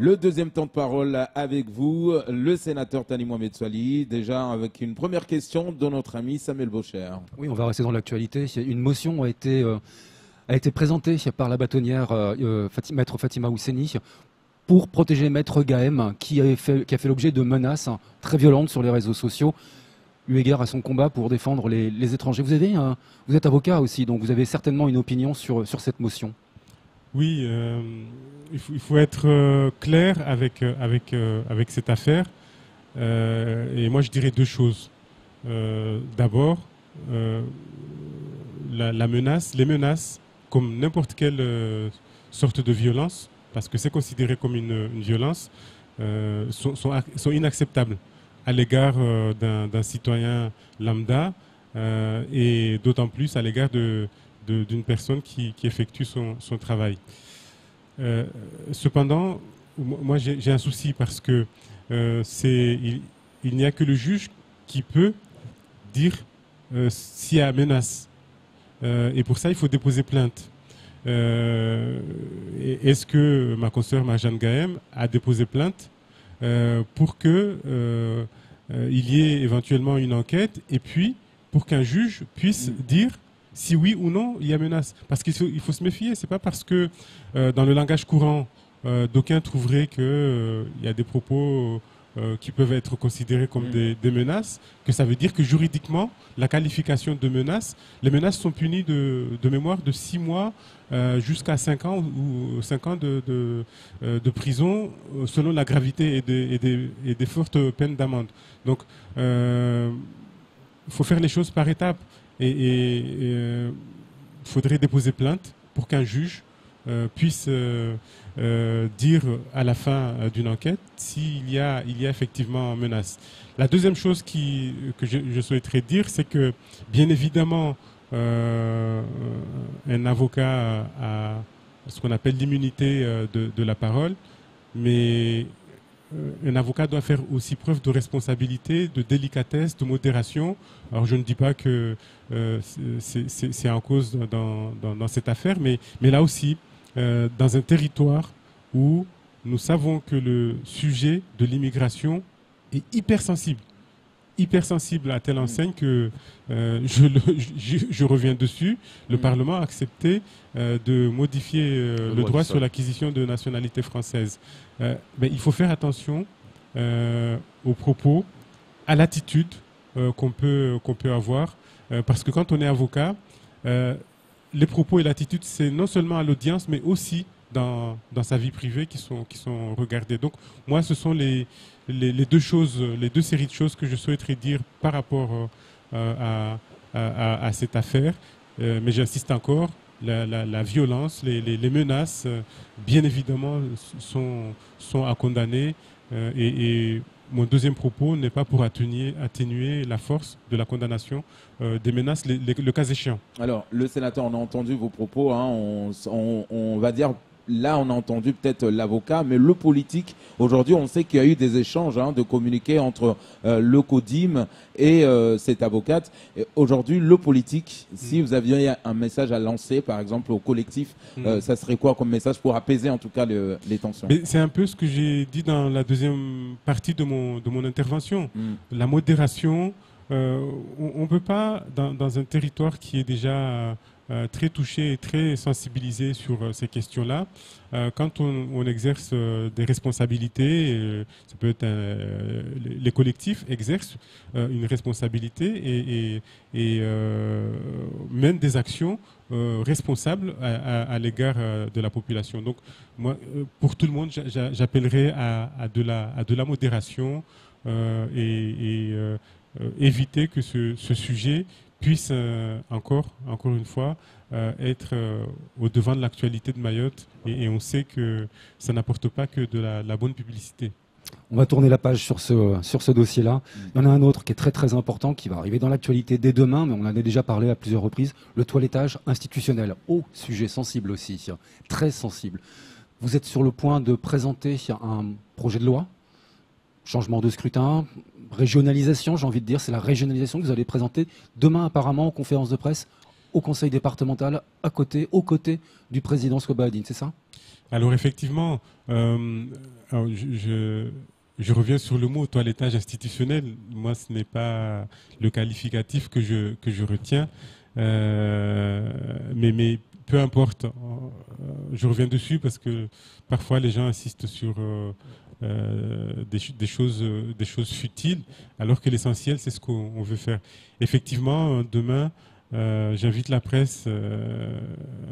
Le deuxième temps de parole avec vous, le sénateur Thani Mohamed Soilihi, déjà avec une première question de notre ami Samuel Bocher. Oui, on va rester dans l'actualité. Une motion a été présentée par la bâtonnière Maître Fatima Ousseni pour protéger Maître Gahem qui a fait l'objet de menaces très violentes sur les réseaux sociaux, eu égard à son combat pour défendre les étrangers. Vous êtes avocat aussi, donc vous avez certainement une opinion sur cette motion. Oui, il faut être clair avec cette affaire. Et moi, je dirais deux choses. D'abord, les menaces, comme n'importe quelle sorte de violence, parce que c'est considéré comme une violence, sont inacceptables à l'égard d'un citoyen lambda et d'autant plus à l'égard d'une personne qui effectue son travail. Cependant, moi j'ai un souci parce que il n'y a que le juge qui peut dire s'il y a menace. Et pour ça, il faut déposer plainte. Est-ce que ma consoeur Marjane Gahem a déposé plainte pour qu'il y ait éventuellement une enquête et puis pour qu'un juge puisse dire si oui ou non il y a menace. Parce qu'il faut se méfier. C'est pas parce que dans le langage courant, d'aucuns trouveraient qu'il y a des propos qui peuvent être considérés comme des menaces, que ça veut dire que juridiquement, la qualification de menace, les menaces sont punies de mémoire de 6 mois jusqu'à 5 ans ou 5 ans de prison selon la gravité et des fortes peines d'amende. Donc, il faut faire les choses par étapes. Il faudrait déposer plainte pour qu'un juge puisse dire à la fin d'une enquête s'il y a effectivement menace. La deuxième chose que je souhaiterais dire, c'est que bien évidemment un avocat a ce qu'on appelle l'immunité de la parole, mais un avocat doit faire aussi preuve de responsabilité, de délicatesse, de modération. Alors je ne dis pas que c'est en cause dans cette affaire, mais là aussi, dans un territoire où nous savons que le sujet de l'immigration est hypersensible à telle enseigne que je reviens dessus. Le Parlement a accepté de modifier le droit sur l'acquisition de nationalité française. Mais il faut faire attention aux propos, à l'attitude qu'on peut avoir, parce que quand on est avocat, les propos et l'attitude, c'est non seulement à l'audience, mais aussi dans sa vie privée qui sont regardés. Donc moi, ce sont les deux séries de choses que je souhaiterais dire par rapport à cette affaire. Mais j'insiste encore, la violence, les menaces, bien évidemment, sont à condamner. Et mon deuxième propos n'est pas pour atténuer la force de la condamnation des menaces, le cas échéant. Alors, le sénateur, on a entendu vos propos, hein, on va dire... Là, on a entendu peut-être l'avocat, mais le politique, aujourd'hui, on sait qu'il y a eu des échanges de communiqués entre le CODIM et cette avocate. Aujourd'hui, le politique, si vous aviez un message à lancer, par exemple, au collectif, ça serait quoi comme message pour apaiser en tout cas les tensions? C'est un peu ce que j'ai dit dans la deuxième partie de mon intervention. La modération, on ne peut pas, dans un territoire qui est déjà... très touché et très sensibilisé sur ces questions-là. Quand on exerce des responsabilités, ça peut être les collectifs exercent une responsabilité et mènent des actions responsables à l'égard de la population. Donc, moi, pour tout le monde, j'appellerais à de la modération et éviter que ce sujet puisse encore une fois être au devant de l'actualité de Mayotte et on sait que ça n'apporte pas que de la bonne publicité. On va tourner la page sur ce dossier-là. Il y en a un autre qui est très très important, qui va arriver dans l'actualité dès demain, mais on en a déjà parlé à plusieurs reprises, le toilettage institutionnel. Sujet sensible aussi, très sensible. Vous êtes sur le point de présenter un projet de loi, changement de scrutin, régionalisation, j'ai envie de dire, c'est la régionalisation que vous allez présenter demain apparemment en conférence de presse au conseil départemental aux côtés du président Skobaladine, c'est ça? Alors effectivement, alors, je reviens sur le mot toilettage institutionnel. Moi, ce n'est pas le qualificatif que je retiens. Mais peu importe. Je reviens dessus parce que parfois les gens insistent sur des choses futiles, alors que l'essentiel, c'est ce qu'on veut faire. Effectivement, demain, j'invite la presse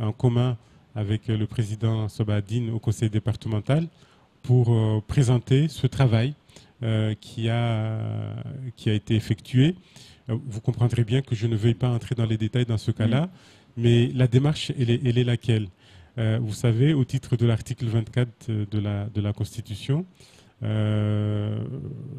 en commun avec le président Sobadine au conseil départemental pour présenter ce travail qui a été effectué. Vous comprendrez bien que je ne veuille pas entrer dans les détails dans ce cas-là, mais la démarche, elle est laquelle? Vous savez, au titre de l'article 24 de la Constitution,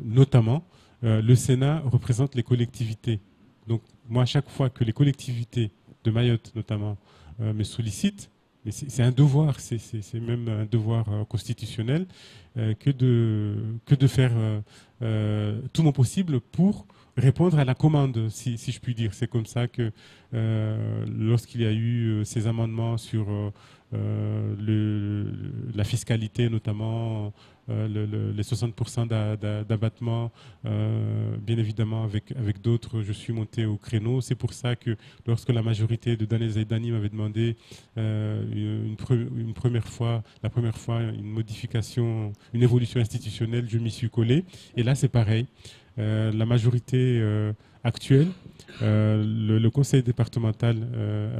notamment, le Sénat représente les collectivités. Donc, moi, à chaque fois que les collectivités de Mayotte, notamment, me sollicitent, mais c'est un devoir, c'est même un devoir constitutionnel, que de faire tout mon possible pour répondre à la commande, si je puis dire. C'est comme ça que lorsqu'il y a eu ces amendements sur la fiscalité, notamment les 60% d'abattement, bien évidemment avec d'autres, je suis monté au créneau. C'est pour ça que lorsque la majorité de Danez Zaidani m'avait demandé une première fois, une modification, une évolution institutionnelle, je m'y suis collé. Et là, c'est pareil. La majorité actuelle, le conseil départemental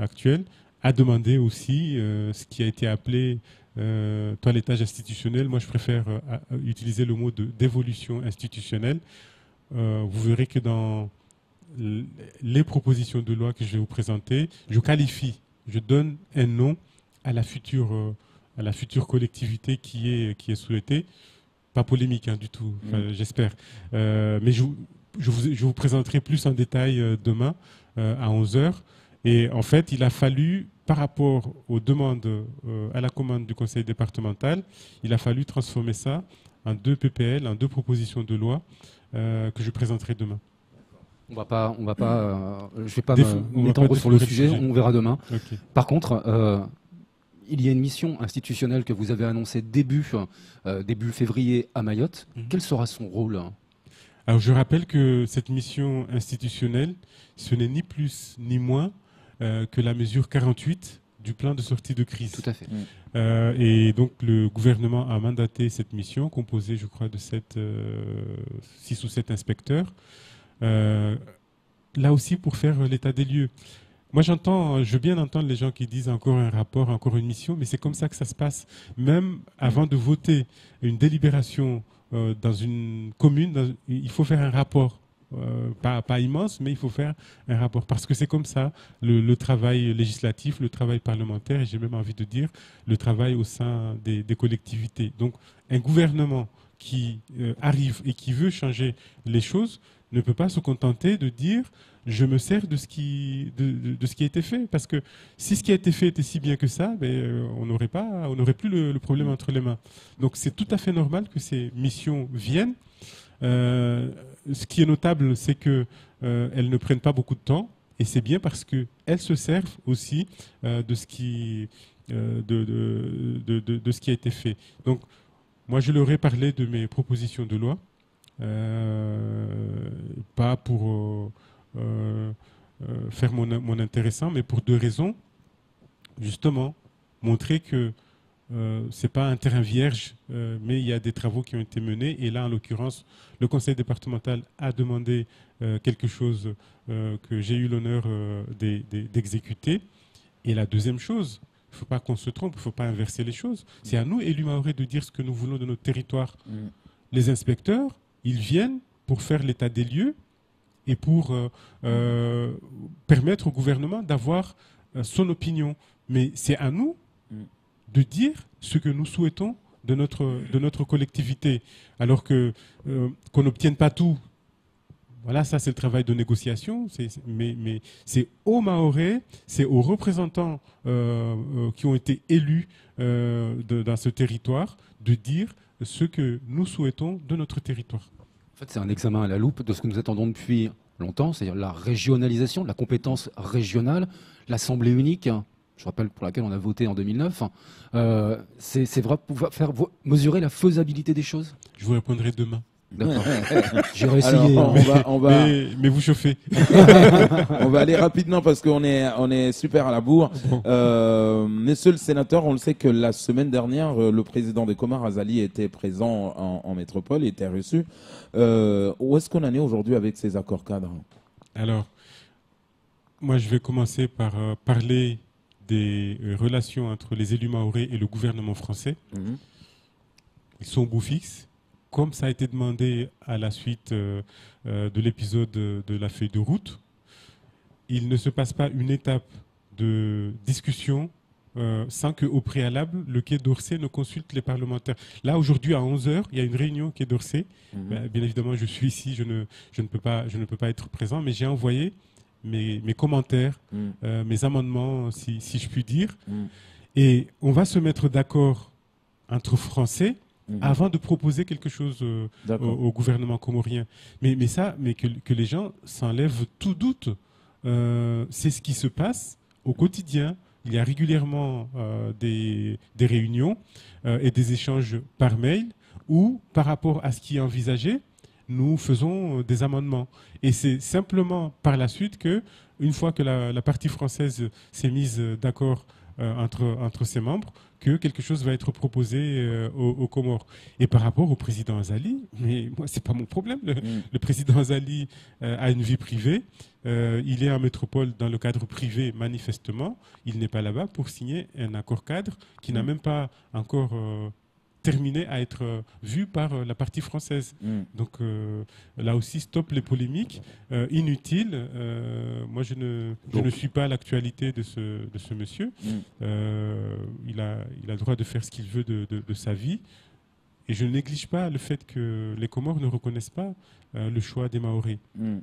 actuel, a demandé aussi ce qui a été appelé toilettage institutionnel. Moi, je préfère utiliser le mot d'évolution institutionnelle. Vous verrez que dans les propositions de loi que je vais vous présenter, je qualifie, je donne un nom à la future collectivité qui est souhaitée. Pas polémique du tout, j'espère. Mais je vous présenterai plus en détail demain à 11h. Et en fait, il a fallu, par rapport aux demandes à la commande du conseil départemental, il a fallu transformer ça en 2 PPL, en 2 propositions de loi que je présenterai demain. Je vais pas m'étendre sur le sujet, on verra demain. Okay. Par contre, il y a une mission institutionnelle que vous avez annoncée début février à Mayotte. Quel sera son rôle? Alors, je rappelle que cette mission institutionnelle, ce n'est ni plus ni moins que la mesure 48 du plan de sortie de crise. Tout à fait. Et donc, le gouvernement a mandaté cette mission, composée, je crois, de 6 ou 7 inspecteurs, là aussi pour faire l'état des lieux. Moi, je veux bien entendre les gens qui disent encore un rapport, encore une mission, mais c'est comme ça que ça se passe. Même avant de voter une délibération dans une commune, il faut faire un rapport. Pas immense, mais il faut faire un rapport. Parce que c'est comme ça le travail législatif, le travail parlementaire, et j'ai même envie de dire le travail au sein des collectivités. Donc, un gouvernement qui arrive et qui veut changer les choses ne peut pas se contenter de dire je me sers de ce qui a été fait. Parce que si ce qui a été fait était si bien que ça, on n'aurait plus le problème entre les mains. Donc c'est tout à fait normal que ces missions viennent. Ce qui est notable, c'est qu'elles ne prennent pas beaucoup de temps. Et c'est bien parce qu'elles se servent aussi de ce qui a été fait. Donc moi, je leur ai parlé de mes propositions de loi. Pas pour faire mon intéressant, mais pour 2 raisons. Justement, montrer que c'est pas un terrain vierge, mais il y a des travaux qui ont été menés. Et là, en l'occurrence, le conseil départemental a demandé quelque chose que j'ai eu l'honneur d'exécuter. Et la deuxième chose, il ne faut pas qu'on se trompe, il ne faut pas inverser les choses. C'est à nous, élus mahorais, de dire ce que nous voulons de notre territoire. Les inspecteurs, ils viennent pour faire l'état des lieux et pour permettre au gouvernement d'avoir son opinion. Mais c'est à nous de dire ce que nous souhaitons de notre collectivité. Alors qu'on n'obtienne pas tout. Voilà, ça c'est le travail de négociation. Mais c'est aux Mahorais, c'est aux représentants qui ont été élus dans ce territoire de dire ce que nous souhaitons de notre territoire. En fait, c'est un examen à la loupe de ce que nous attendons depuis longtemps, c'est-à-dire la régionalisation, la compétence régionale, l'Assemblée unique. je rappelle pour laquelle on a voté en 2009, c'est vrai pouvoir faire mesurer la faisabilité des choses? Je vous répondrai demain. D'accord. J'irai essayer. Alors, on va, Mais vous chauffez. on va aller rapidement parce qu'on est super à la bourre. Bon. Monsieur le sénateur, on le sait que la semaine dernière, le président des Comores, Azali, était présent en métropole, il était reçu. Où est-ce qu'on en est aujourd'hui avec ces accords cadres? Alors, moi, je vais commencer par parler des relations entre les élus mahorais et le gouvernement français. Ils sont au bout fixe. Comme ça a été demandé à la suite de l'épisode de la feuille de route, il ne se passe pas une étape de discussion sans qu'au préalable, le Quai d'Orsay ne consulte les parlementaires. Là, aujourd'hui, à 11h, il y a une réunion au Quai d'Orsay. Bien évidemment, je suis ici, je ne peux pas être présent, mais j'ai envoyé mes commentaires, mes amendements, si je puis dire. Et on va se mettre d'accord entre Français avant de proposer quelque chose au gouvernement comorien. Mais que les gens s'enlèvent tout doute. C'est ce qui se passe au quotidien. Il y a régulièrement des réunions et des échanges par mail où, par rapport à ce qui est envisagé, nous faisons des amendements. Et c'est simplement par la suite que, une fois que la partie française s'est mise d'accord entre ses membres, que quelque chose va être proposé aux Comores. Et par rapport au président Azali, mais moi, c'est pas mon problème. Le président Azali a une vie privée. Il est en métropole dans le cadre privé, manifestement. Il n'est pas là-bas pour signer un accord cadre qui n'a même pas encore terminé à être vu par la partie française. Donc là aussi, stop les polémiques inutiles. Moi, je ne suis pas à l'actualité de ce monsieur. Il a le droit de faire ce qu'il veut de sa vie. Et je ne néglige pas le fait que les Comores ne reconnaissent pas le choix des Mahorais.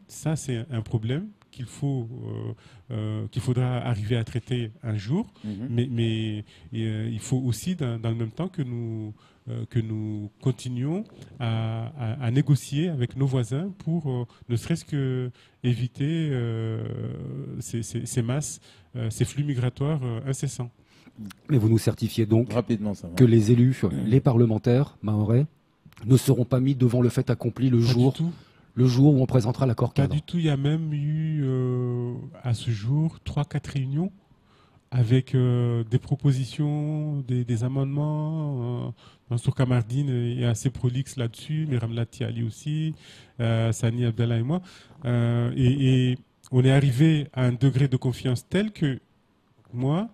Ça, c'est un problème qu'il faudra arriver à traiter un jour. Mais il faut aussi, dans le même temps, que nous continuions à négocier avec nos voisins pour ne serait-ce que éviter ces masses, ces flux migratoires incessants. Mais vous nous certifiez donc rapidement, que les élus, les parlementaires mahorais, ne seront pas mis devant le fait accompli le jour où on présentera l'accord cadre? Pas du tout. Il y a même eu, à ce jour, 3-4 réunions avec des propositions, des amendements. Mansour Kamardine est assez prolixe là-dessus, Myram Lati Ali aussi, Sani Abdallah et moi. Et on est arrivé à un degré de confiance tel que moi,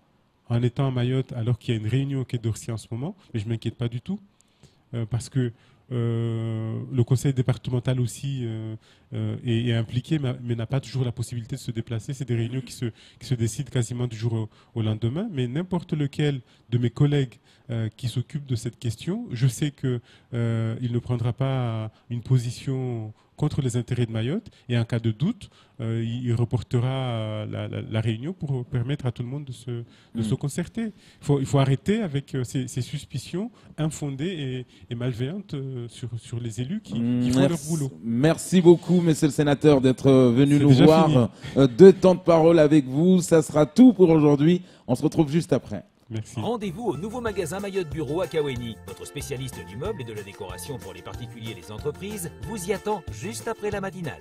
en étant à Mayotte, alors qu'il y a une réunion au Quai d'Orsay en ce moment, mais je ne m'inquiète pas du tout, parce que le conseil départemental aussi est impliqué, mais n'a pas toujours la possibilité de se déplacer. C'est des réunions qui se décident quasiment du jour au lendemain. Mais n'importe lequel de mes collègues qui s'occupe de cette question, je sais qu'il ne prendra pas une position contre les intérêts de Mayotte, et en cas de doute, il reportera la réunion pour permettre à tout le monde de se concerter. Il faut arrêter avec ces suspicions infondées et malveillantes sur les élus qui font leur boulot. Merci beaucoup, monsieur le sénateur, d'être venu nous voir. 2 temps de parole avec vous. Ça sera tout pour aujourd'hui. On se retrouve juste après. Merci. Rendez-vous au nouveau magasin Mayotte Bureau à Kaweni. Notre spécialiste du meuble et de la décoration pour les particuliers et les entreprises vous y attend juste après la matinale.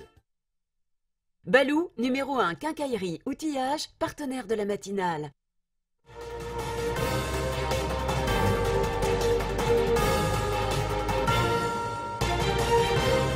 Balou, numéro 1 quincaillerie, outillage, partenaire de la matinale.